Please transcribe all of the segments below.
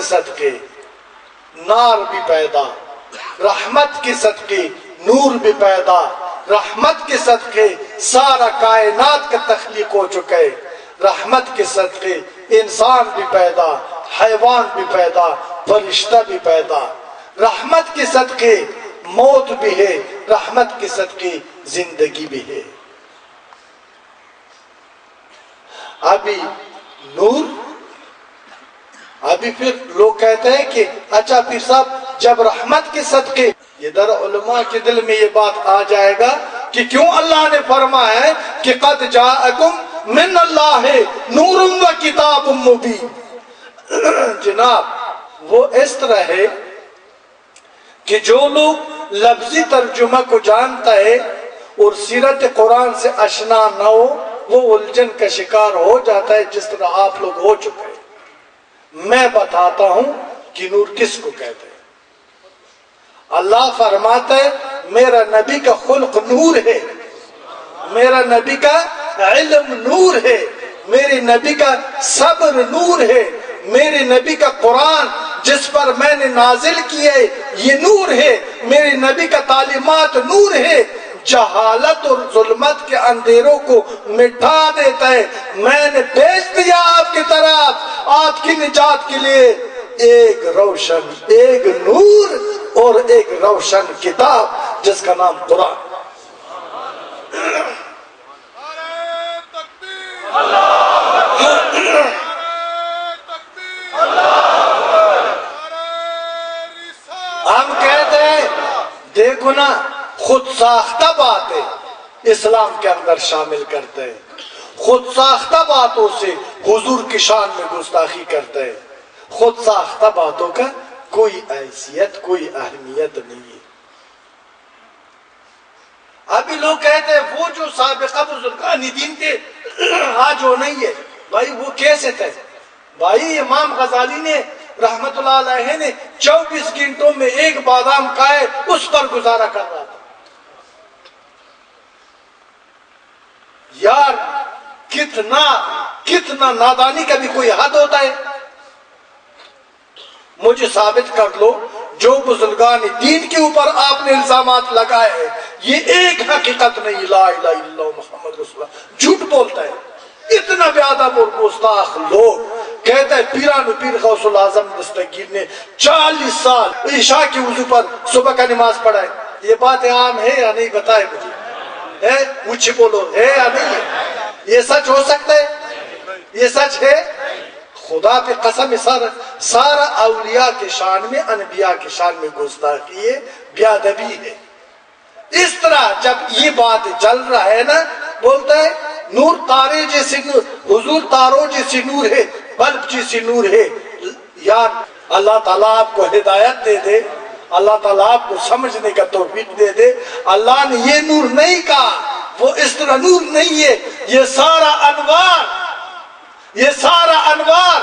صدقے نار بھی پیدا، رحمت کے صدقے نور بھی پیدا، رحمت کے صدقے سارا کائنات کا تخلیق ہو چکے، رحمت کے صدقے انسان بھی پیدا، حیوان بھی پیدا، فرشتہ بھی پیدا، رحمت کے صدقے موت بھی ہے، رحمت کے صدقے زندگی بھی ہے۔ ابھی نور، ابھی پھر لوگ کہتے ہیں کہ اچھا پیر صاحب جب رحمت کے صدقے، ادھر علماء کے دل میں یہ بات آ جائے گا کہ کیوں اللہ نے فرمایا ہے کہ قد جاءکم من اللہ نور و کتاب مبین۔ جناب وہ اس طرح ہے کہ جو لوگ لفظی ترجمہ کو جانتا ہے اور سیرت قرآن سے آشنا نہ ہو وہ الجھن کا شکار ہو جاتا ہے، جس طرح آپ لوگ ہو چکے ہیں۔ میں بتاتا ہوں کہ نور کس کو کہتے ہیں۔ اللہ فرماتا ہے میرا نبی کا خلق نور ہے، میرا نبی کا علم نور ہے، میرے نبی کا صبر نور ہے، میرے نبی کا قرآن جس پر میں نے نازل کیا ہے یہ نور ہے، میرے نبی کا تعلیمات نور ہے، جہالت اور ظلمت کے اندھیروں کو مٹا دیتا ہے۔ میں نے بھیج دیا آپ کی طرف آپ کی نجات کے لیے ایک روشن، ایک نور اور ایک روشن کتاب جس کا نام قرآن۔ ہم کہتے ہیں دیکھو نا خود ساختہ باتیں اسلام کے اندر شامل کرتے ہیں، خود ساختہ باتوں سے حضور کی شان میں گستاخی کرتے ہیں، خود ساختہ باتوں کا کوئی حیثیت کوئی اہمیت نہیں ہے۔ ابھی لوگ کہتے ہیں وہ جو سابقہ بزرگان دین تھے آج وہ نہیں ہے۔ بھائی وہ کیسے تھے؟ بھائی امام غزالی نے رحمت اللہ علیہ نے 24 گھنٹوں میں ایک بادام کھائے اس پر گزارا کر رہا تھا۔ یار کتنا نادانی کا بھی کوئی حد ہوتا ہے۔ مجھے ثابت کر لو جو بزرگان دین کے اوپر آپ نے الزامات لگائے ہیں یہ ایک حقیقت نہیں، لا الہ الا اللہ محمد رسول اللہ، جھوٹ بولتا ہے۔ اتنا بے ادب اور گستاخ لوگ کہتے ہیں پیران پیر غوث العظم دستگیر نے 40 سال عشاء کی وضو پر صبح کا نماز پڑھا ہے۔ یہ بات عام ہے یا نہیں بتائے مجھے، ہے مجھ سے بولو ہے یا نہیں ہے؟ یہ سچ ہو سکتا ہے؟ یہ سچ ہے؟ خدا پہ قسم سارا اولیاء کے شان میں انبیاء کے شان میں گستاخی ہے، بے ادبی ہے۔ اس طرح جب یہ بات چل رہا ہے نا بولتا ہے نور تارے جیسے نور، حضور تاروں جیسے نور ہے، بلب جیسے نور ہے۔ یار اللہ تعالیٰ آپ کو ہدایت دے دے، اللہ تعالیٰ آپ کو سمجھنے کا توفیق دے دے۔ اللہ نے یہ نور نہیں کہا، وہ اس طرح نور نہیں ہے، یہ سارا انوار، یہ سارا انوار،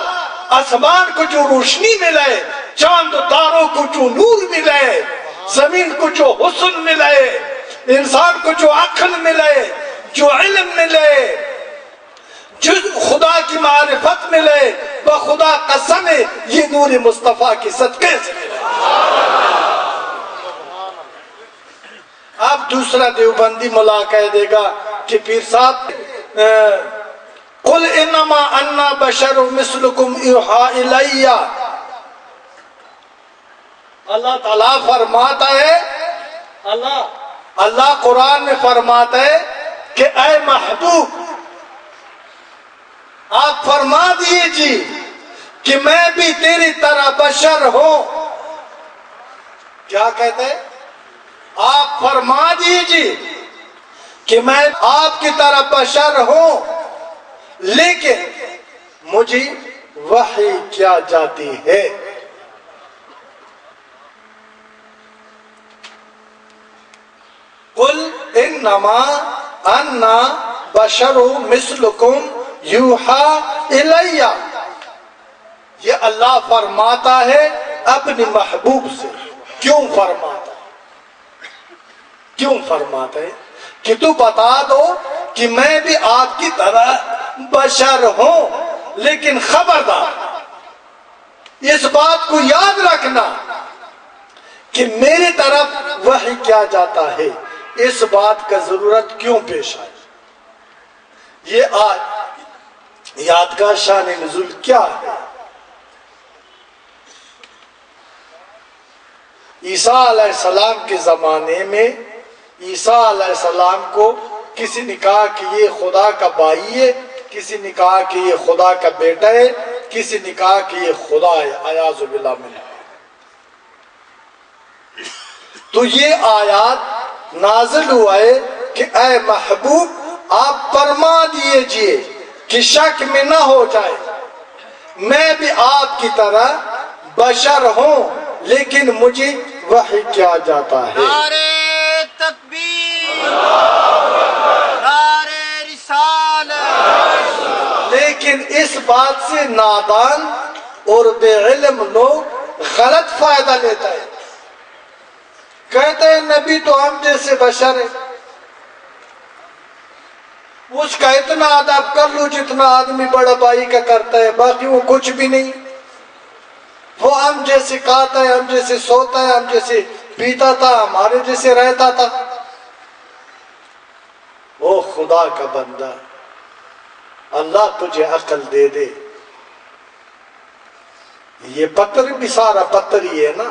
آسمان کو جو روشنی ملے، چاند و تاروں کو جو نور ملے، زمین کو جو حسن ملے، انسان کو جو عقل ملے، جو علم ملے، جو خدا کی معرفت ملے، بخدا قسم ہے یہ نور مصطفیٰ کی صدقے سے۔ اب دوسرا دیوبندی ملا کہہ دے گا کہ پیر صاحب قل انما انا بشر مثلکم یوحی الی، اللہ تعالیٰ فرماتا ہے، اللہ قرآن میں فرماتا ہے کہ اے محبوب آپ فرما دیجیے کہ میں بھی تیری طرح بشر ہوں۔ کیا کہتے ہیں؟ آپ فرما دیجیے کہ میں آپ کی طرح بشر ہوں لیکن مجھے وحی کیا جاتی ہے۔ قل انما انا بشر مثلکم یوحی الی، یہ اللہ فرماتا ہے اپنے محبوب سے۔ کیوں فرماتا ہے؟ کیوں فرماتا ہے؟ کہ تو بتا دو کہ میں بھی آپ کی طرح بشر ہوں لیکن خبردار اس بات کو یاد رکھنا کہ میری طرف وحی کیا جاتا ہے، اس بات کا ضرورت کیوں پیش آئی؟ یہ آیات کا شان نزول کیا ہے؟ عیسیٰ علیہ السلام کے زمانے میں عیسیٰ علیہ السلام کو کسی نے کہا کہ یہ خدا کا بھائی ہے، کسی نے کہا کہ یہ خدا کا بیٹا ہے، کسی نے کہا کہ یہ خدا ہے، اعوذ باللہ من۔ تو یہ آیات نازل ہوا ہے کہ اے محبوب آپ فرما دیجئے کہ شک میں نہ ہو جائے، میں بھی آپ کی طرح بشر ہوں لیکن مجھے وحی کیا جاتا ہے۔ نعرہ تکبیر، نعرہ رسالت۔ لیکن اس بات سے نادان اور بے علم لوگ غلط فائدہ لیتا ہے، کہتے ہیں نبی تو ہم جیسے بشر ہے، اس کا اتنا ادب کر لو جتنا آدمی بڑا بھائی کا کرتا ہے، باقی وہ کچھ بھی نہیں، وہ ہم جیسے کھاتا ہے، ہم جیسے سوتا ہے، ہم جیسے پیتا تھا، ہمارے جیسے رہتا تھا۔ او خدا کا بندہ، اللہ تجھے عقل دے دے، یہ پتھر بھی سارا پتھر ہی ہے نا،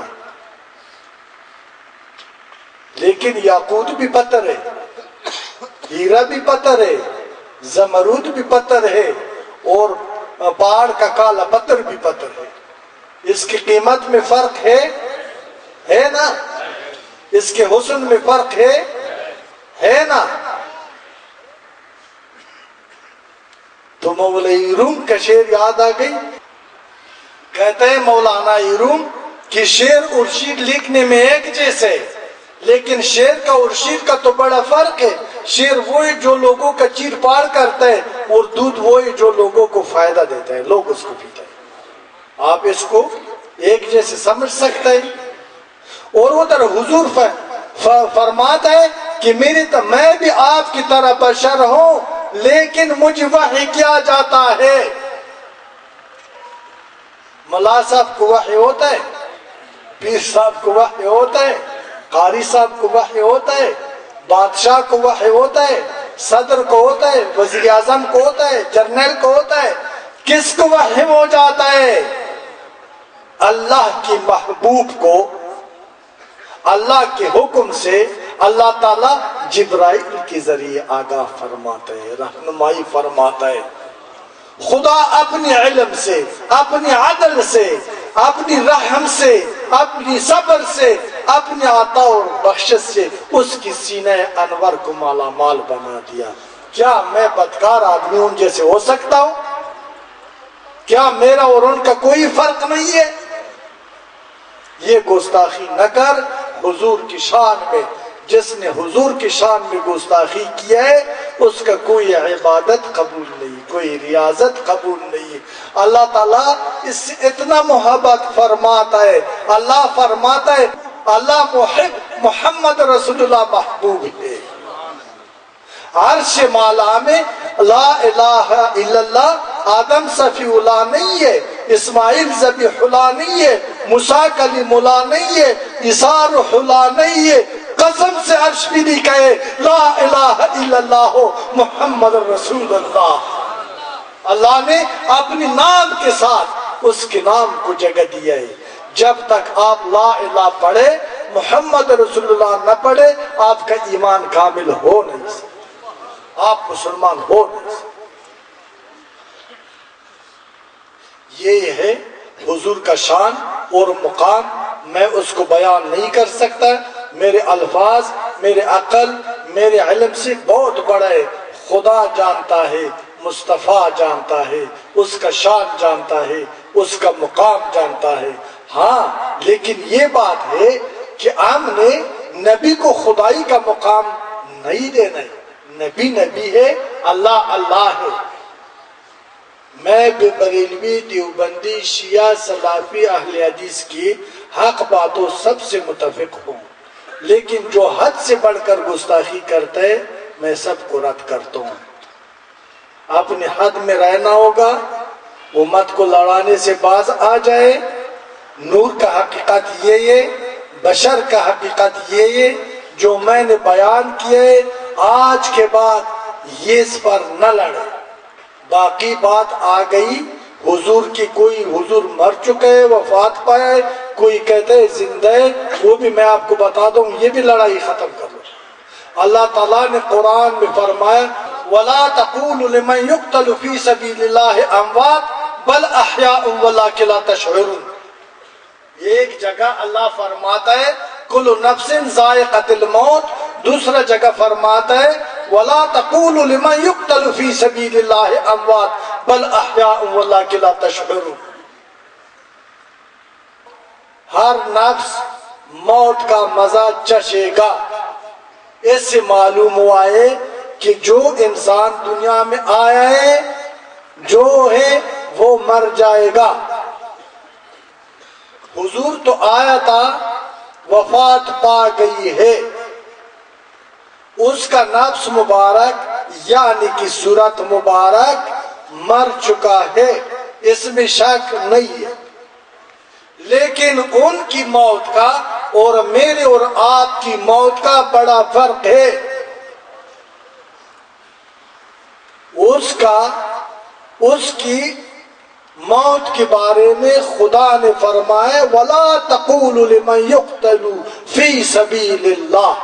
لیکن یاقوت بھی پتھر ہے، ہیرا بھی پتھر ہے، زمرود بھی پتھر ہے، اور پہاڑ کا کالا پتھر بھی پتھر ہے۔ اس کی قیمت میں فرق ہے نا، اس کے حسن میں فرق ہے نا۔ تو مولانا روم کا شعر یاد آ گئی، کہتے ہیں مولانا روم کہ شعر اور شعر لکھنے میں ایک جیسے، لیکن شعر کا اور شعر کا تو بڑا فرق ہے۔ شعر وہی جو لوگوں کا چیر پار کرتا ہے، اور دودھ وہی جو لوگوں کو فائدہ دیتا ہے، لوگ اس کو پیتے ہیں۔ آپ اس کو ایک جیسے سمجھ سکتے ہیں۔ اور ادھر حضور فرماتا ہے کہ میں بھی آپ کی طرح بشر ہوں لیکن مجھے وحی کیا جاتا ہے۔ ملا صاحب کو وحی ہوتا ہے، پیر صاحب کو وحی ہوتا ہے، قاری صاحب کو وحی ہوتا ہے، بادشاہ کو وحی ہوتا ہے، صدر کو ہوتا ہے، وزیر اعظم کو ہوتا ہے، جنرل کو ہوتا ہے۔ کس کو وحی ہو جاتا ہے؟ اللہ کی محبوب کو اللہ کے حکم سے اللہ تعالیٰ جبرائیل کے ذریعے آگاہ فرماتا ہے، رہنمائی فرماتا ہے۔ خدا اپنی علم سے، اپنی عدل سے، اپنی رحم سے، اپنی صبر سے، اپنی عطا اور بخشش سے اس کی سینہ انور کو مالا مال بنا دیا۔ کیا میں بدکار آدمی ان جیسے ہو سکتا ہوں؟ کیا میرا اور ان کا کوئی فرق نہیں ہے؟ یہ گستاخی نہ کر حضور کی شان میں۔ جس نے حضور کی شان میں گستاخی کیا ہے اس کا کوئی عبادت قبول نہیں، کوئی ریاضت قبول نہیں۔ اللہ تعالیٰ اس سے اتنا محبت فرماتا ہے، اللہ فرماتا ہے اللہ محب محمد رسول اللہ محبوب ہے۔ عرش مالا میں لا الہ الا اللہ آدم صفی اللہ نہیں ہے، اسماعیل ذبیح اللہ نہیں ہے، موسیٰ کلیم اللہ نہیں ہے، عیسیٰ روح اللہ نہیں ہے۔ قسم سے عرش بھی نہیں کہے لا الہ الا اللہ محمد رسول اللہ۔ اللہ نے اپنی نام کے ساتھ اس کے نام کو جگہ دیا ہے۔ جب تک آپ لا الہ پڑھے محمد رسول اللہ نہ پڑھے آپ کا ایمان کامل ہو نہیں سکتا، آپ مسلمان ہو نہیں سکتے۔ یہ ہے حضور کا شان اور مقام، میں اس کو بیان نہیں کر سکتا۔ میرے الفاظ، میرے عقل، میرے علم سے بہت بڑا ہے۔ خدا جانتا ہے، مصطفیٰ جانتا ہے، اس کا شان جانتا ہے، اس کا مقام جانتا ہے۔ ہاں لیکن یہ بات ہے کہ ہم نے نبی کو خدائی کا مقام نہیں دینا ہے۔ نبی نبی ہے، اللہ اللہ ہے۔ میں بریلوی، دیوبندی، شیعہ، سلفی، اہل حدیث کی حق باتوں سب سے متفق ہوں، لیکن جو حد سے بڑھ کر گستاخی کرتا ہے میں سب کو رد کرتا ہوں۔ اپنے حد میں رہنا ہوگا، امت کو لڑانے سے باز آ جائے، نور کا حقیقت یہ بشر کا حقیقت یہ جو میں نے بیان کیے، آج کے بعد یہ اس پر نہ لڑے۔ باقی بات آ گئی حضور کی، کوئی حضور مر چکے وفات پائے، کوئی کہتے زندہ ہے، وہ بھی میں آپ کو بتا دوں، یہ بھی لڑائی ختم کر لو۔ اللہ تعالیٰ نے قرآن میں فرمایا وَلَا تَقُولُوا لِمَنْ يُقْتَلُ فِي سَبِيلِ اللَّهِ أَمْوَاتٌ بَلْ أَحْيَاءٌ وَلَٰكِن لَا تَشْعُرُونَ۔ ایک جگہ اللہ فرماتا ہے کل نفس ذائقۃ الموت، دوسرا جگہ فرماتا ہے وَلَا تَقُولُوا لِمَنْ يُقْتَلُ فِي سَبِيلِ اللَّهِ أَمْوَاتٌ بَلْ أَحْيَاءٌ وَلَٰكِن لَا تَشْعُرُونَ۔ ہر نفس موت کا مزہ چشے گا۔ اس سے معلوم ہوا ہے کہ جو انسان دنیا میں آیا ہے جو ہے وہ مر جائے گا۔ حضور تو آیا تھا، وفات پا گئی ہے، اس کا نفس مبارک یعنی کہ صورت مبارک مر چکا ہے، اس میں شک نہیں ہے۔ لیکن ان کی موت کا اور میرے اور آپ کی موت کا بڑا فرق ہے۔ اس کی موت کے بارے میں خدا نے فرمایا وَلَا تَقُولُوا لِمَنْ يُقْتَلُ فِي سَبِيلِ اللَّهِ۔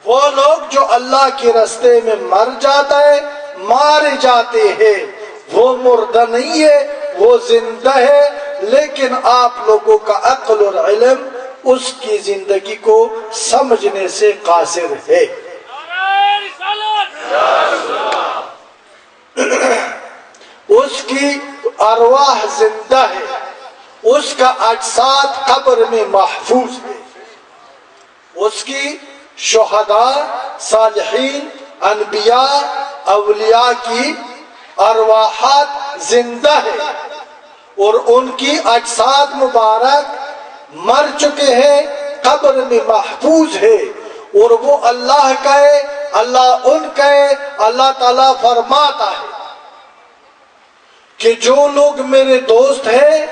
وہ لوگ جو اللہ کے راستے میں مر جاتا ہے، مارے جاتے ہیں، وہ مردہ نہیں ہے، وہ زندہ ہے، لیکن آپ لوگوں کا عقل اور علم اس کی زندگی کو سمجھنے سے قاصر ہے۔ اس کی ارواح زندہ ہے، اس کا اجساد قبر میں محفوظ ہے، اس کی شہداء، صالحین، انبیاء، اولیاء کی ارواحات زندہ ہے اور ان کی اجساد مبارک مر چکے ہیں، قبر میں محفوظ ہے، اور وہ اللہ کا ہے، اللہ ان کا ہے۔ اللہ تعالیٰ فرماتا ہے کہ جو لوگ میرے دوست ہیں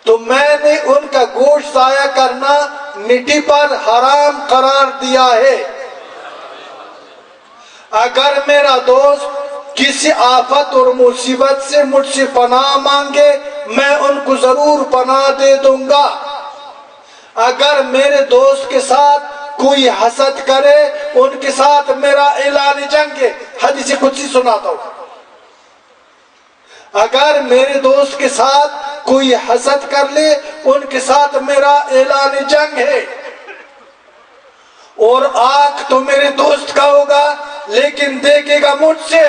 تو میں نے ان کا گوشت ضائع کرنا مٹی پر حرام قرار دیا ہے۔ اگر میرا دوست کسی آفت اور مصیبت سے مجھ سے پناہ مانگے میں ان کو ضرور پناہ دے دوں گا۔ اگر میرے دوست کے ساتھ کوئی حسد کرے ان کے ساتھ میرا اعلان جنگ ہے، حدیث قدسی سناتا ہوں۔ اگر میرے دوست کے ساتھ کوئی حسد کر لے ان کے ساتھ میرا اعلان جنگ ہے۔ اور آنکھ تو میرے دوست کا ہوگا لیکن دیکھے گا مجھ سے،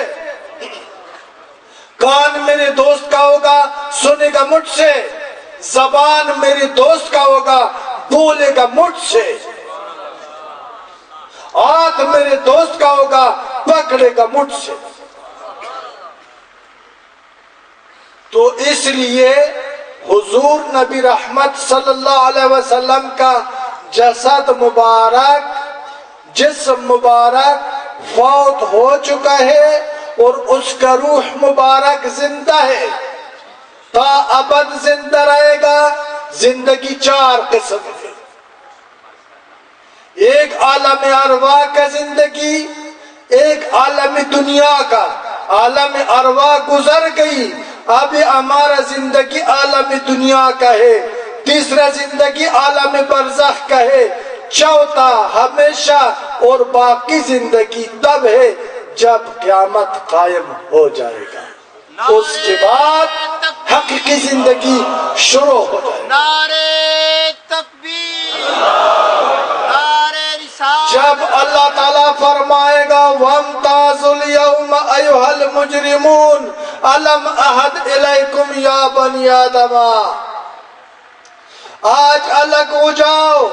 کان میرے دوست کا ہوگا سنے گا مجھ سے، زبان میرے دوست کا ہوگا بولے گا مجھ سے، ہاتھ میرے دوست کا ہوگا پکڑے گا مجھ سے۔ تو اس لیے حضور نبی رحمت صلی اللہ علیہ وسلم کا جسد مبارک، جسم مبارک فوت ہو چکا ہے اور اس کا روح مبارک زندہ ہے، تا ابد زندہ رہے گا۔ زندگی چار قسم ہے، ایک عالم ارواح کا زندگی، ایک عالم دنیا کا۔ عالم ارواح گزر گئی، اب ہمارا زندگی عالم دنیا کا ہے۔ تیسرا زندگی عالم برزخ کا ہے، چوتھا ہمیشہ اور باقی زندگی تب ہے جب قیامت قائم ہو جائے گا، اس کے بعد حقیقی زندگی شروع ہو جائے گی۔ نعرے تکبیر، نعرے رسالت۔ جب اللہ تعالیٰ فرمائے گا وَامْتَازُوا الْيَوْمَ أَيُّهَا الْمُجْرِمُونَ أَلَمْ أَعْهَدْ إِلَيْكُمْ يَا بَنِي آدَمَ، آج الگ ہو جاؤ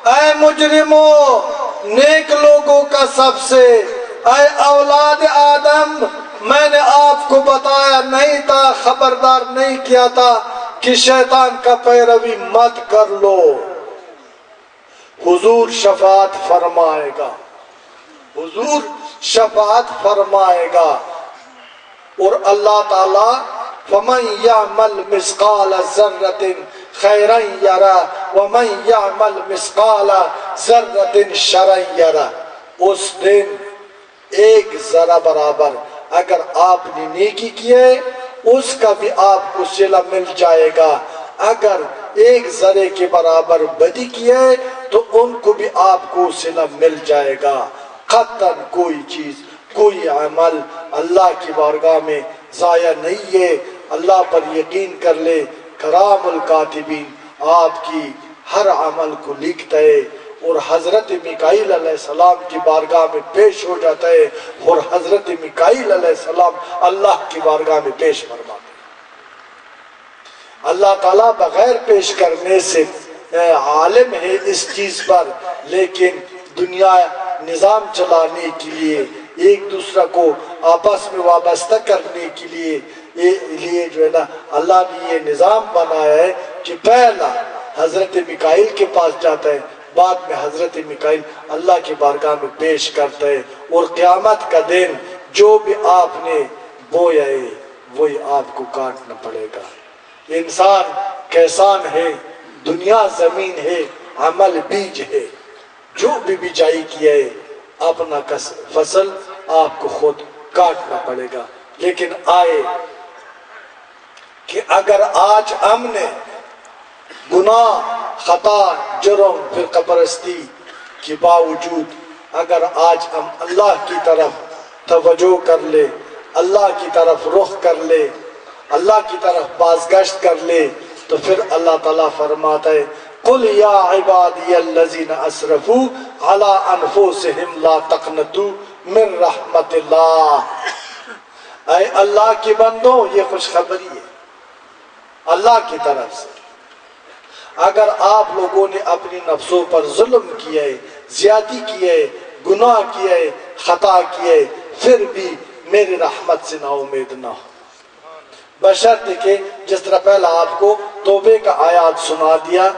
اے مجرموں، نیک لوگوں کا سب سے، اے اولاد آدم، میں نے آپ کو بتایا نہیں تھا، خبردار نہیں کیا تھا کہ شیطان کا پیروی مت کر لو۔ حضور شفاعت فرمائے گا، حضور شفاعت فرمائے گا، اور اللہ تعالیٰ فمن يعمل مثقال ذرة خيرا يرى ومن يعمل مثقال ذرة شرا يرى. اس دن ایک ذرہ برابر اگر آپ نے نیکی کیے اس کا بھی آپ کو صلہ مل جائے گا، اگر ایک ذرے کے برابر بدی کیے تو ان کو بھی آپ کو صلہ مل جائے گا. قطعاً کوئی چیز کوئی عمل اللہ کی بارگاہ میں ضائع نہیں ہے. اللہ پر یقین کر لے، کرام الکاتبین آپ کی ہر عمل کو لکھتا ہے اور حضرت میکائیل علیہ السلام کی بارگاہ میں پیش ہو جاتا ہے اور حضرت میکائیل علیہ السلام اللہ کی بارگاہ میں پیش فرماتے ہیں. اللہ تعالیٰ بغیر پیش کرنے سے عالم ہے اس چیز پر، لیکن دنیا نظام چلانے کے لیے ایک دوسرے کو آپس میں وابستہ کرنے کے لیے جو ہے نا اللہ نے یہ نظام بنایا ہے کہ پہلا حضرت میکائیل کے پاس جاتا ہے، بعد میں حضرت میکائیل اللہ کی بارگاہ میں پیش کرتا ہے، اور قیامت کا دن جو بھی آپ نے بویا ہے وہی آپ کو کاٹنا پڑے گا. انسان کیسان ہے، دنیا زمین ہے، عمل بیج ہے. جو بھی بجائی کیا ہے اپنا فصل آپ کو خود کاٹنا پڑے گا. لیکن آئے کہ اگر آج ہم نے گناہ، خطا، جرم، فرقہ پرستی کے باوجود اگر آج ہم اللہ کی طرف توجہ کر لے، اللہ کی طرف رخ کر لے، اللہ کی طرف بازگشت کر لے، تو پھر اللہ تعالیٰ فرماتا ہے قُلْ يَا عِبَادِيَ الَّذِينَ أَسْرَفُوا عَلَىٰ أَنفُسِهِمْ لَا تَقْنَطُوا مِن رَحْمَتِ اللَّهِ. اے اللہ کے بندوں، یہ خوشخبری ہے اللہ کی طرف سے. اگر آپ لوگوں نے اپنی نفسوں پر ظلم کیا ہے، زیادتی کیا ہے، گناہ کیا ہے، خطا کیا ہے، پھر بھی میری رحمت سے نا امید نہ ہو، بشرط کہ جس طرح پہلا آپ کو توبے کا آیات سنا دیا